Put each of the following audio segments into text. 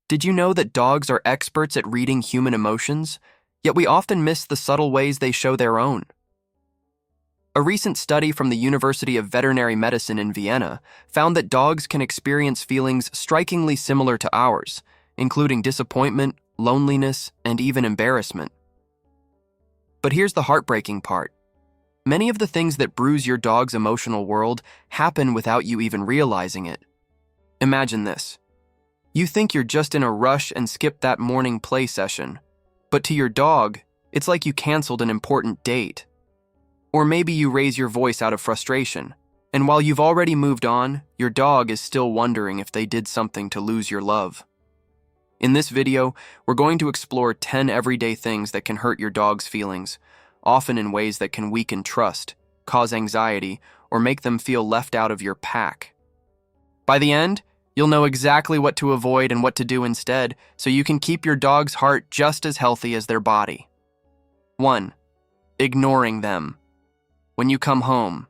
Did you know that dogs are experts at reading human emotions, yet we often miss the subtle ways they show their own? A recent study from the University of Veterinary Medicine in Vienna found that dogs can experience feelings strikingly similar to ours, including disappointment, loneliness, and even embarrassment. But here's the heartbreaking part. Many of the things that bruise your dog's emotional world happen without you even realizing it. Imagine this. You think you're just in a rush and skipped that morning play session, but to your dog, it's like you canceled an important date. Or maybe you raise your voice out of frustration, and while you've already moved on, your dog is still wondering if they did something to lose your love. In this video, we're going to explore 10 everyday things that can hurt your dog's feelings, often in ways that can weaken trust, cause anxiety, or make them feel left out of your pack. By the end, you'll know exactly what to avoid and what to do instead, so you can keep your dog's heart just as healthy as their body. 1. Ignoring them. When you come home.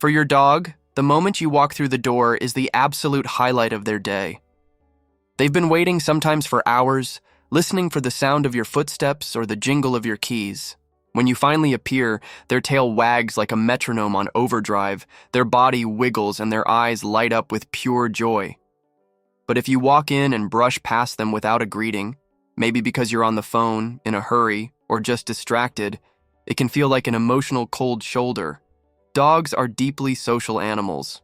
For your dog, the moment you walk through the door is the absolute highlight of their day. They've been waiting sometimes for hours, listening for the sound of your footsteps or the jingle of your keys. When you finally appear, their tail wags like a metronome on overdrive, their body wiggles and their eyes light up with pure joy. But if you walk in and brush past them without a greeting, maybe because you're on the phone, in a hurry, or just distracted, it can feel like an emotional cold shoulder. Dogs are deeply social animals.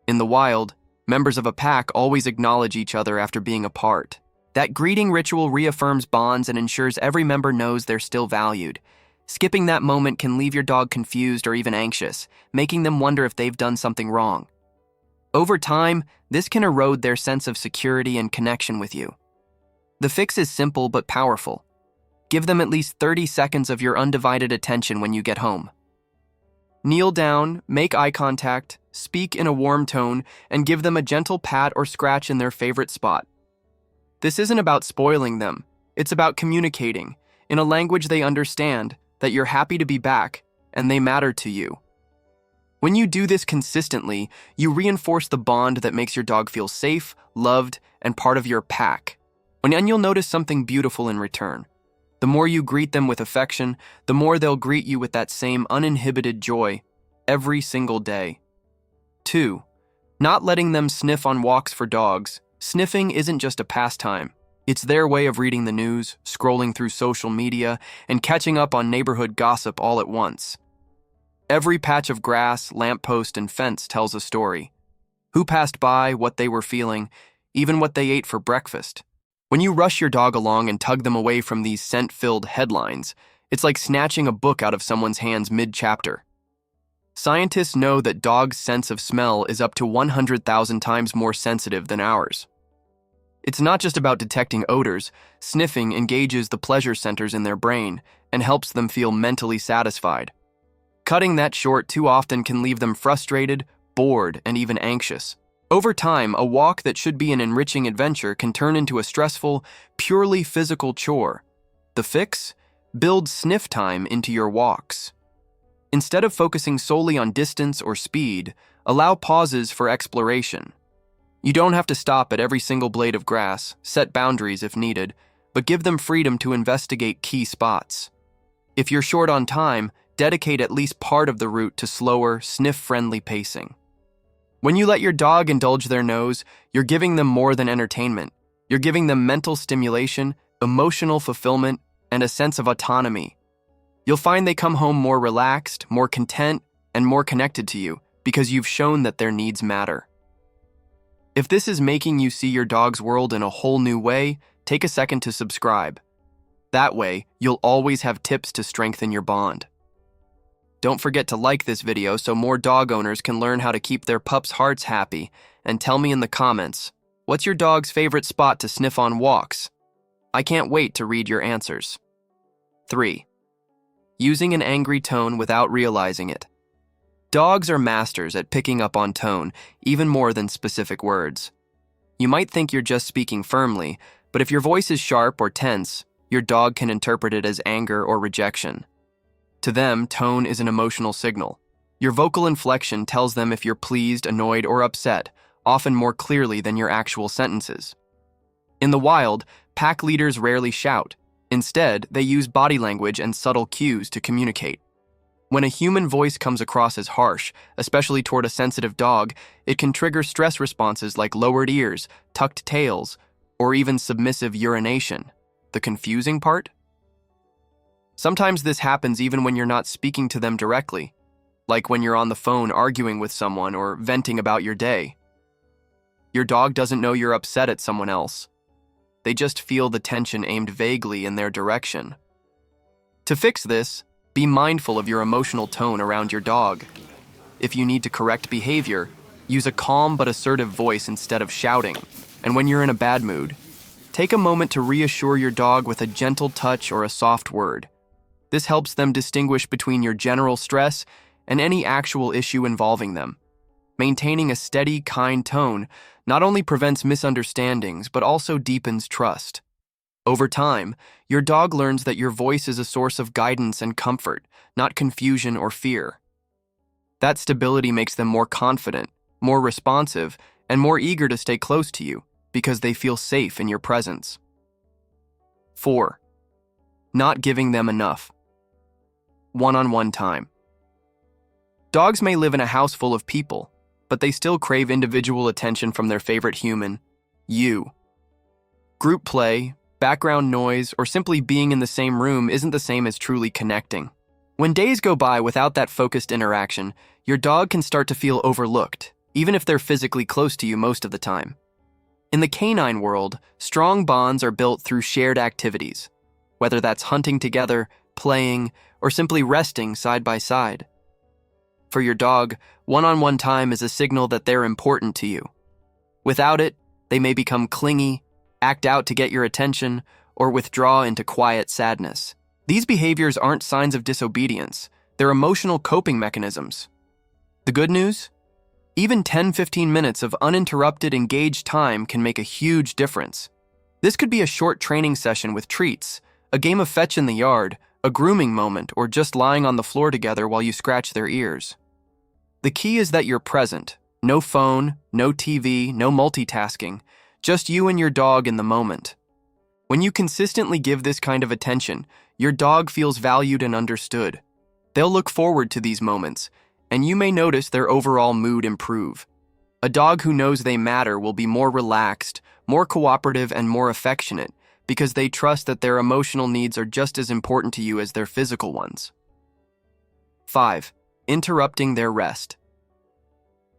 In the wild, members of a pack always acknowledge each other after being apart. That greeting ritual reaffirms bonds and ensures every member knows they're still valued. Skipping that moment can leave your dog confused or even anxious, making them wonder if they've done something wrong. Over time, this can erode their sense of security and connection with you. The fix is simple but powerful. Give them at least 30 seconds of your undivided attention when you get home. Kneel down, make eye contact, speak in a warm tone, and give them a gentle pat or scratch in their favorite spot. This isn't about spoiling them. It's about communicating, in a language they understand, that you're happy to be back and they matter to you. When you do this consistently, you reinforce the bond that makes your dog feel safe, loved, and part of your pack. And you'll notice something beautiful in return. The more you greet them with affection, the more they'll greet you with that same uninhibited joy every single day. 2. Not letting them sniff on walks for dogs. Sniffing isn't just a pastime. It's their way of reading the news, scrolling through social media, and catching up on neighborhood gossip all at once. Every patch of grass, lamppost, and fence tells a story. Who passed by, what they were feeling, even what they ate for breakfast. When you rush your dog along and tug them away from these scent-filled headlines, it's like snatching a book out of someone's hands mid-chapter. Scientists know that dogs' sense of smell is up to 100,000 times more sensitive than ours. It's not just about detecting odors. Sniffing engages the pleasure centers in their brain and helps them feel mentally satisfied. Cutting that short too often can leave them frustrated, bored, and even anxious. Over time, a walk that should be an enriching adventure can turn into a stressful, purely physical chore. The fix? Build sniff time into your walks. Instead of focusing solely on distance or speed, allow pauses for exploration. You don't have to stop at every single blade of grass, set boundaries if needed, but give them freedom to investigate key spots. If you're short on time, dedicate at least part of the route to slower, sniff-friendly pacing. When you let your dog indulge their nose, you're giving them more than entertainment. You're giving them mental stimulation, emotional fulfillment, and a sense of autonomy. You'll find they come home more relaxed, more content, and more connected to you because you've shown that their needs matter. If this is making you see your dog's world in a whole new way, take a second to subscribe. That way, you'll always have tips to strengthen your bond. Don't forget to like this video so more dog owners can learn how to keep their pups' hearts happy, and tell me in the comments, what's your dog's favorite spot to sniff on walks? I can't wait to read your answers. 3. Using an angry tone without realizing it. Dogs are masters at picking up on tone, even more than specific words. You might think you're just speaking firmly, but if your voice is sharp or tense, your dog can interpret it as anger or rejection. To them, tone is an emotional signal. Your vocal inflection tells them if you're pleased, annoyed, or upset, often more clearly than your actual sentences. In the wild, pack leaders rarely shout. Instead, they use body language and subtle cues to communicate. When a human voice comes across as harsh, especially toward a sensitive dog, it can trigger stress responses like lowered ears, tucked tails, or even submissive urination. The confusing part? Sometimes this happens even when you're not speaking to them directly, like when you're on the phone arguing with someone or venting about your day. Your dog doesn't know you're upset at someone else. They just feel the tension aimed vaguely in their direction. To fix this, be mindful of your emotional tone around your dog. If you need to correct behavior, use a calm but assertive voice instead of shouting. And when you're in a bad mood, take a moment to reassure your dog with a gentle touch or a soft word. This helps them distinguish between your general stress and any actual issue involving them. Maintaining a steady, kind tone not only prevents misunderstandings, but also deepens trust. Over time, your dog learns that your voice is a source of guidance and comfort, not confusion or fear. That stability makes them more confident, more responsive, and more eager to stay close to you because they feel safe in your presence. 4. Not giving them enough. One-on-one time. Dogs may live in a house full of people, but they still crave individual attention from their favorite human, you. Group play, background noise, or simply being in the same room isn't the same as truly connecting. When days go by without that focused interaction, your dog can start to feel overlooked, even if they're physically close to you most of the time. In the canine world, strong bonds are built through shared activities, whether that's hunting together, playing, or simply resting side by side. For your dog, one-on-one time is a signal that they're important to you. Without it, they may become clingy, act out to get your attention, or withdraw into quiet sadness. These behaviors aren't signs of disobedience, they're emotional coping mechanisms. The good news? Even 10-15 minutes of uninterrupted, engaged time can make a huge difference. This could be a short training session with treats, a game of fetch in the yard, a grooming moment, or just lying on the floor together while you scratch their ears. The key is that you're present. No phone, no TV, no multitasking. Just you and your dog in the moment. When you consistently give this kind of attention, your dog feels valued and understood. They'll look forward to these moments, and you may notice their overall mood improve. A dog who knows they matter will be more relaxed, more cooperative, and more affectionate because they trust that their emotional needs are just as important to you as their physical ones. 5. Interrupting their rest.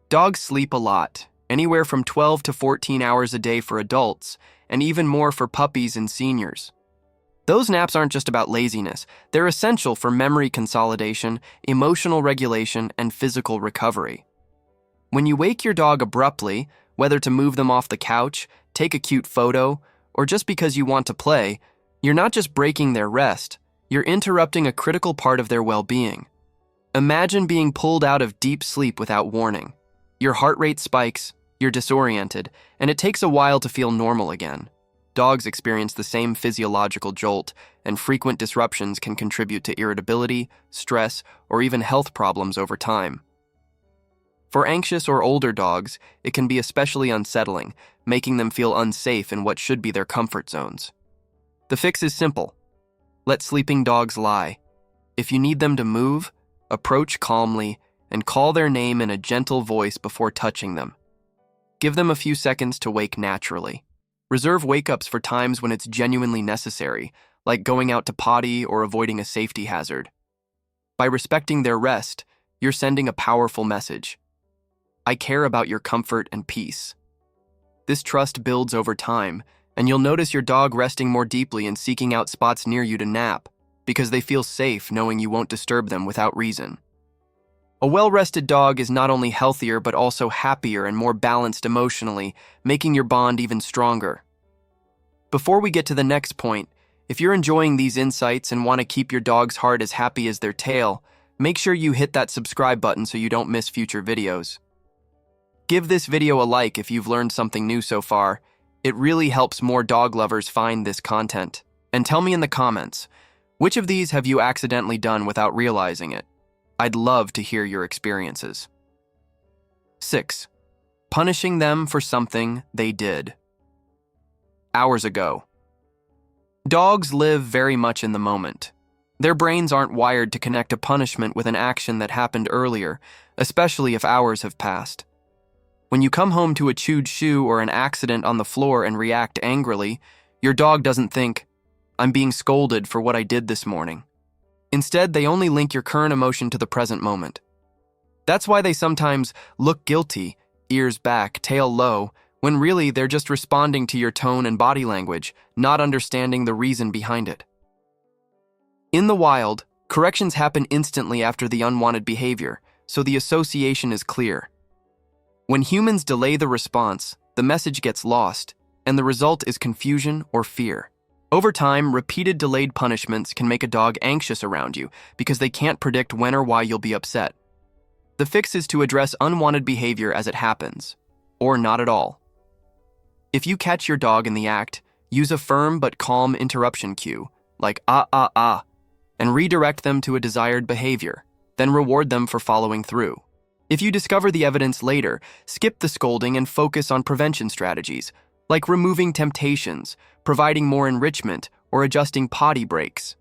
Dogs sleep a lot, anywhere from 12 to 14 hours a day for adults, and even more for puppies and seniors. Those naps aren't just about laziness, they're essential for memory consolidation, emotional regulation, and physical recovery. When you wake your dog abruptly, whether to move them off the couch, take a cute photo, or just because you want to play, you're not just breaking their rest, you're interrupting a critical part of their well-being. Imagine being pulled out of deep sleep without warning. Your heart rate spikes, you're disoriented, and it takes a while to feel normal again. Dogs experience the same physiological jolt, and frequent disruptions can contribute to irritability, stress, or even health problems over time. For anxious or older dogs, it can be especially unsettling, making them feel unsafe in what should be their comfort zones. The fix is simple. Let sleeping dogs lie. If you need them to move, approach calmly and call their name in a gentle voice before touching them. Give them a few seconds to wake naturally. Reserve wake-ups for times when it's genuinely necessary, like going out to potty or avoiding a safety hazard. By respecting their rest, you're sending a powerful message. I care about your comfort and peace. This trust builds over time, and you'll notice your dog resting more deeply and seeking out spots near you to nap, because they feel safe knowing you won't disturb them without reason. A well-rested dog is not only healthier but also happier and more balanced emotionally, making your bond even stronger. Before we get to the next point, if you're enjoying these insights and want to keep your dog's heart as happy as their tail, make sure you hit that subscribe button so you don't miss future videos. Give this video a like if you've learned something new so far. It really helps more dog lovers find this content. And tell me in the comments, which of these have you accidentally done without realizing it? I'd love to hear your experiences. 6. Punishing them for something they did. hours ago. Dogs live very much in the moment. Their brains aren't wired to connect a punishment with an action that happened earlier, especially if hours have passed. When you come home to a chewed shoe or an accident on the floor and react angrily, your dog doesn't think, "I'm being scolded for what I did this morning." Instead, they only link your current emotion to the present moment. That's why they sometimes look guilty, ears back, tail low, when really they're just responding to your tone and body language, not understanding the reason behind it. In the wild, corrections happen instantly after the unwanted behavior, so the association is clear. When humans delay the response, the message gets lost, and the result is confusion or fear. Over time, repeated delayed punishments can make a dog anxious around you because they can't predict when or why you'll be upset. The fix is to address unwanted behavior as it happens, or not at all. If you catch your dog in the act, use a firm but calm interruption cue, like ah ah ah, and redirect them to a desired behavior, then reward them for following through. If you discover the evidence later, skip the scolding and focus on prevention strategies, like removing temptations, providing more enrichment, or adjusting potty breaks.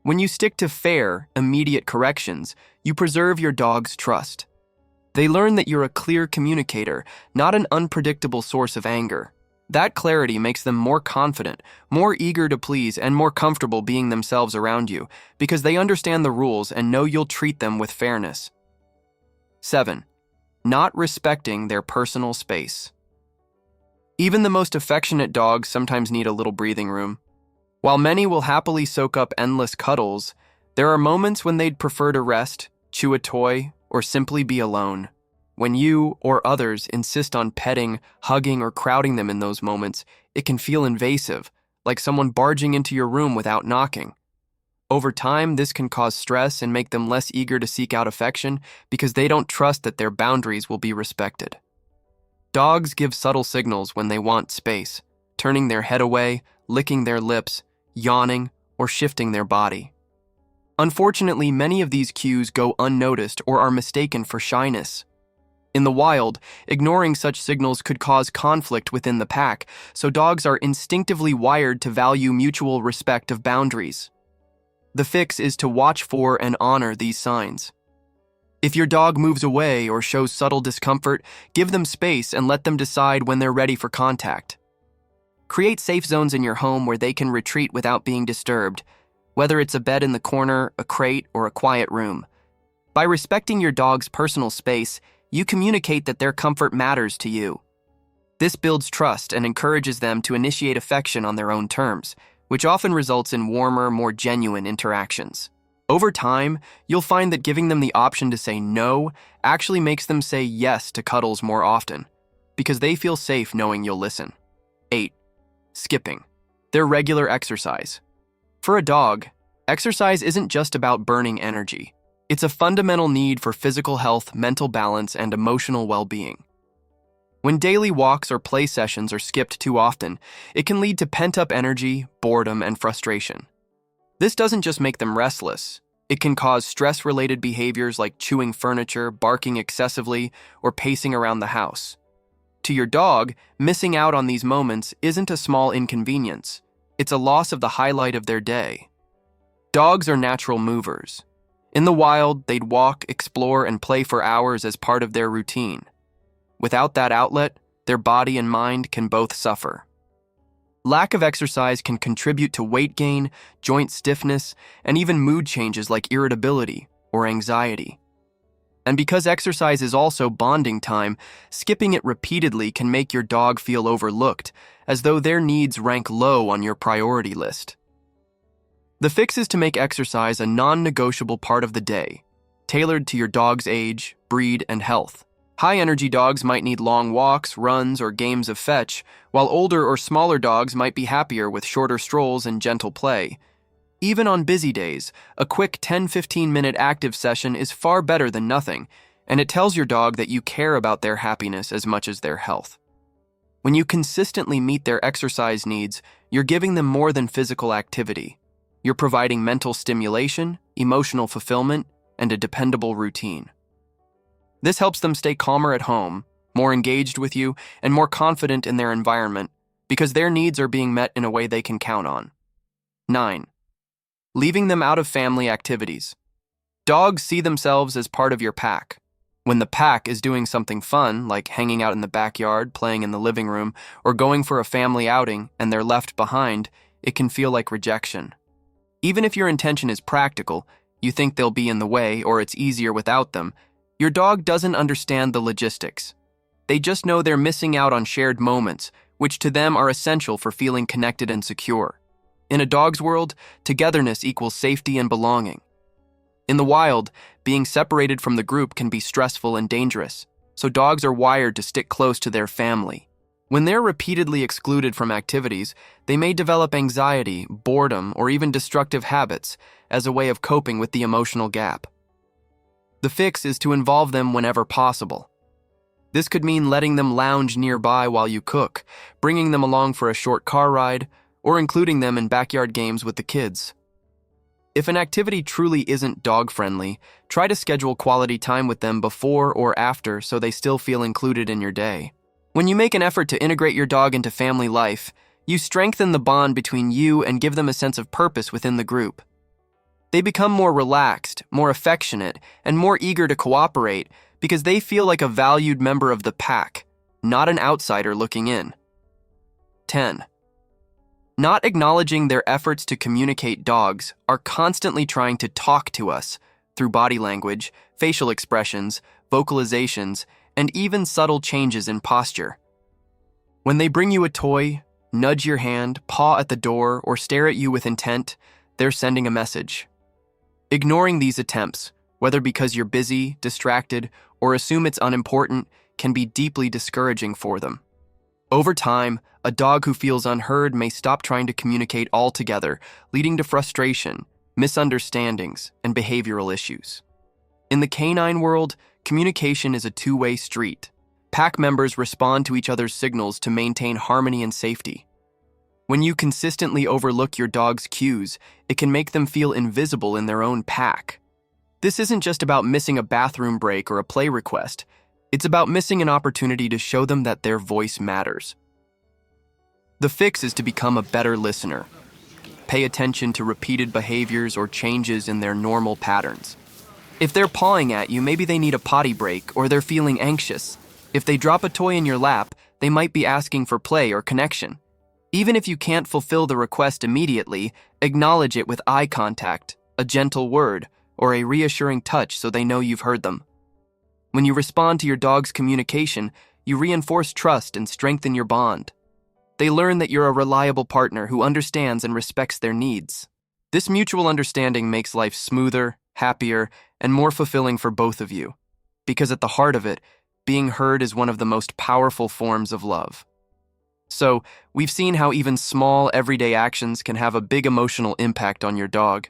When you stick to fair, immediate corrections, you preserve your dog's trust. They learn that you're a clear communicator, not an unpredictable source of anger. That clarity makes them more confident, more eager to please, and more comfortable being themselves around you, because they understand the rules and know you'll treat them with fairness. 7. Not respecting their personal space. Even the most affectionate dogs sometimes need a little breathing room. While many will happily soak up endless cuddles, there are moments when they'd prefer to rest, chew a toy, or simply be alone. When you or others insist on petting, hugging, or crowding them in those moments, it can feel invasive, like someone barging into your room without knocking. Over time, this can cause stress and make them less eager to seek out affection because they don't trust that their boundaries will be respected. Dogs give subtle signals when they want space, turning their head away, licking their lips, yawning, or shifting their body. Unfortunately, many of these cues go unnoticed or are mistaken for shyness. In the wild, ignoring such signals could cause conflict within the pack, so dogs are instinctively wired to value mutual respect of boundaries. The fix is to watch for and honor these signs. If your dog moves away or shows subtle discomfort, give them space and let them decide when they're ready for contact. Create safe zones in your home where they can retreat without being disturbed, whether it's a bed in the corner, a crate, or a quiet room. By respecting your dog's personal space, you communicate that their comfort matters to you. This builds trust and encourages them to initiate affection on their own terms, which often results in warmer, more genuine interactions. Over time, you'll find that giving them the option to say no actually makes them say yes to cuddles more often, because they feel safe knowing you'll listen. 8. Skipping. Their regular exercise. For a dog, exercise isn't just about burning energy. It's a fundamental need for physical health, mental balance, and emotional well-being. When daily walks or play sessions are skipped too often, it can lead to pent-up energy, boredom, and frustration. This doesn't just make them restless. It can cause stress-related behaviors like chewing furniture, barking excessively, or pacing around the house. To your dog, missing out on these moments isn't a small inconvenience. It's a loss of the highlight of their day. Dogs are natural movers. In the wild, they'd walk, explore, and play for hours as part of their routine. Without that outlet, their body and mind can both suffer. Lack of exercise can contribute to weight gain, joint stiffness, and even mood changes like irritability or anxiety. And because exercise is also bonding time, skipping it repeatedly can make your dog feel overlooked, as though their needs rank low on your priority list. The fix is to make exercise a non-negotiable part of the day, tailored to your dog's age, breed, and health. High-energy dogs might need long walks, runs, or games of fetch, while older or smaller dogs might be happier with shorter strolls and gentle play. Even on busy days, a quick 10-15-minute active session is far better than nothing, and it tells your dog that you care about their happiness as much as their health. When you consistently meet their exercise needs, you're giving them more than physical activity. You're providing mental stimulation, emotional fulfillment, and a dependable routine. This helps them stay calmer at home, more engaged with you, and more confident in their environment, because their needs are being met in a way they can count on. 9. Leaving them out of family activities. Dogs see themselves as part of your pack. When the pack is doing something fun, like hanging out in the backyard, playing in the living room, or going for a family outing, and they're left behind, it can feel like rejection. Even if your intention is practical, you think they'll be in the way or it's easier without them, your dog doesn't understand the logistics. They just know they're missing out on shared moments, which to them are essential for feeling connected and secure. In a dog's world, togetherness equals safety and belonging. In the wild, being separated from the group can be stressful and dangerous, so dogs are wired to stick close to their family. When they're repeatedly excluded from activities, they may develop anxiety, boredom, or even destructive habits as a way of coping with the emotional gap. The fix is to involve them whenever possible. This could mean letting them lounge nearby while you cook, bringing them along for a short car ride, or including them in backyard games with the kids. If an activity truly isn't dog-friendly, try to schedule quality time with them before or after so they still feel included in your day. When you make an effort to integrate your dog into family life, you strengthen the bond between you and give them a sense of purpose within the group. They become more relaxed, more affectionate, and more eager to cooperate because they feel like a valued member of the pack, not an outsider looking in. 10. Not acknowledging their efforts to communicate. Dogs are constantly trying to talk to us through body language, facial expressions, vocalizations, and even subtle changes in posture. When they bring you a toy, nudge your hand, paw at the door, or stare at you with intent, they're sending a message. Ignoring these attempts, whether because you're busy, distracted, or assume it's unimportant, can be deeply discouraging for them. Over time, a dog who feels unheard may stop trying to communicate altogether, leading to frustration, misunderstandings, and behavioral issues. In the canine world, communication is a two-way street. Pack members respond to each other's signals to maintain harmony and safety. When you consistently overlook your dog's cues, it can make them feel invisible in their own pack. This isn't just about missing a bathroom break or a play request. It's about missing an opportunity to show them that their voice matters. The fix is to become a better listener. Pay attention to repeated behaviors or changes in their normal patterns. If they're pawing at you, maybe they need a potty break or they're feeling anxious. If they drop a toy in your lap, they might be asking for play or connection. Even if you can't fulfill the request immediately, acknowledge it with eye contact, a gentle word, or a reassuring touch so they know you've heard them. When you respond to your dog's communication, you reinforce trust and strengthen your bond. They learn that you're a reliable partner who understands and respects their needs. This mutual understanding makes life smoother, happier, and more fulfilling for both of you. Because at the heart of it, being heard is one of the most powerful forms of love. So, we've seen how even small, everyday actions can have a big emotional impact on your dog.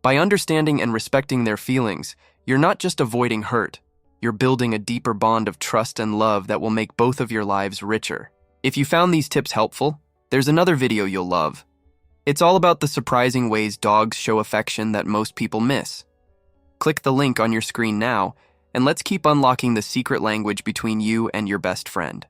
By understanding and respecting their feelings, you're not just avoiding hurt, you're building a deeper bond of trust and love that will make both of your lives richer. If you found these tips helpful, there's another video you'll love. It's all about the surprising ways dogs show affection that most people miss. Click the link on your screen now, and let's keep unlocking the secret language between you and your best friend.